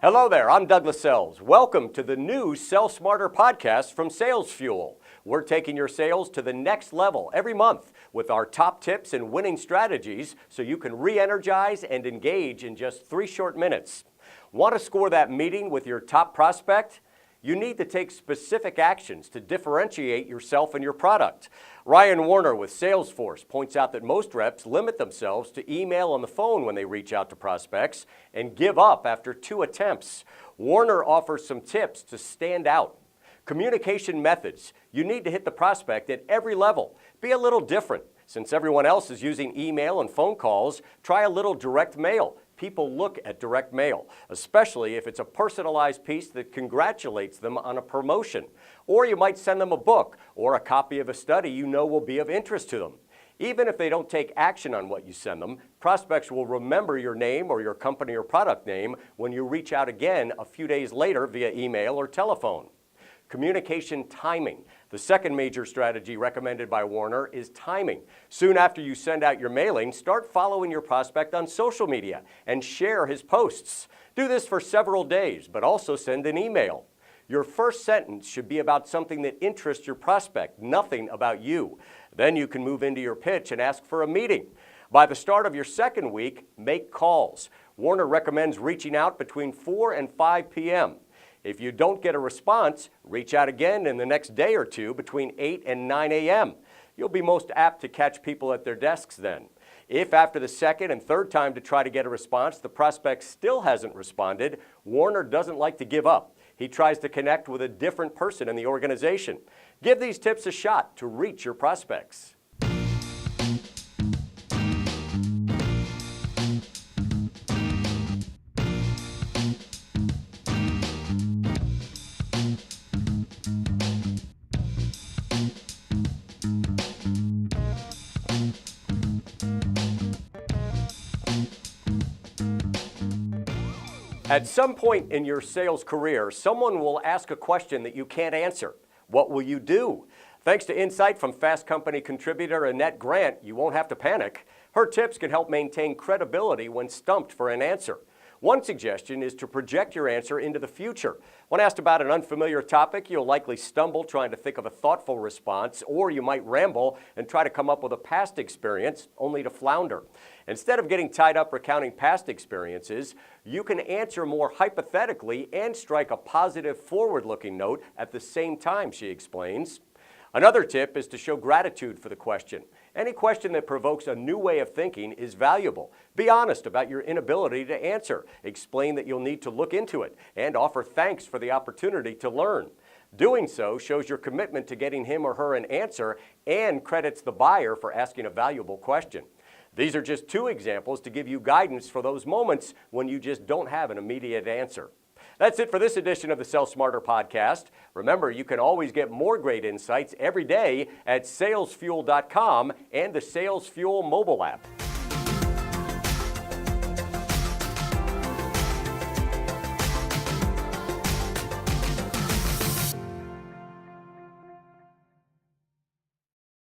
Hello there, I'm Douglas Sells. Welcome to the new Sell Smarter podcast from SalesFuel. We're taking your sales to the next level every month with our top tips and winning strategies so you can re-energize and engage in just 3 short minutes. Want to score that meeting with your top prospect? You need to take specific actions to differentiate yourself and your product. Ryan Warner with Salesforce points out that most reps limit themselves to email and the phone when they reach out to prospects and give up after 2 attempts. Warner offers some tips to stand out. Communication methods. You need to hit the prospect at every level. Be a little different. Since everyone else is using email and phone calls, try a little direct mail. People look at direct mail, especially if it's a personalized piece that congratulates them on a promotion. Or you might send them a book or a copy of a study you know will be of interest to them. Even if they don't take action on what you send them, prospects will remember your name or your company or product name when you reach out again a few days later via email or telephone. Communication timing. The second major strategy recommended by Warner is timing. Soon after you send out your mailing, start following your prospect on social media and share his posts. Do this for several days, but also send an email. Your first sentence should be about something that interests your prospect, nothing about you. Then you can move into your pitch and ask for a meeting. By the start of your second week, make calls. Warner recommends reaching out between 4 and 5 p.m. If you don't get a response, reach out again in the next day or two between 8 and 9 a.m. You'll be most apt to catch people at their desks then. If after the second and third time to try to get a response, the prospect still hasn't responded, Warner doesn't like to give up. He tries to connect with a different person in the organization. Give these tips a shot to reach your prospects. At some point in your sales career, someone will ask a question that you can't answer. What will you do? Thanks to insight from Fast Company contributor Annette Grant, you won't have to panic. Her tips can help maintain credibility when stumped for an answer. One suggestion is to project your answer into the future. When asked about an unfamiliar topic, you'll likely stumble trying to think of a thoughtful response, or you might ramble and try to come up with a past experience only to flounder. Instead of getting tied up recounting past experiences, you can answer more hypothetically and strike a positive forward-looking note at the same time, she explains. Another tip is to show gratitude for the question. Any question that provokes a new way of thinking is valuable. Be honest about your inability to answer. Explain that you'll need to look into it and offer thanks for the opportunity to learn. Doing so shows your commitment to getting him or her an answer and credits the buyer for asking a valuable question. These are just 2 examples to give you guidance for those moments when you just don't have an immediate answer. That's it for this edition of the Sell Smarter podcast. Remember, you can always get more great insights every day at salesfuel.com and the SalesFuel mobile app.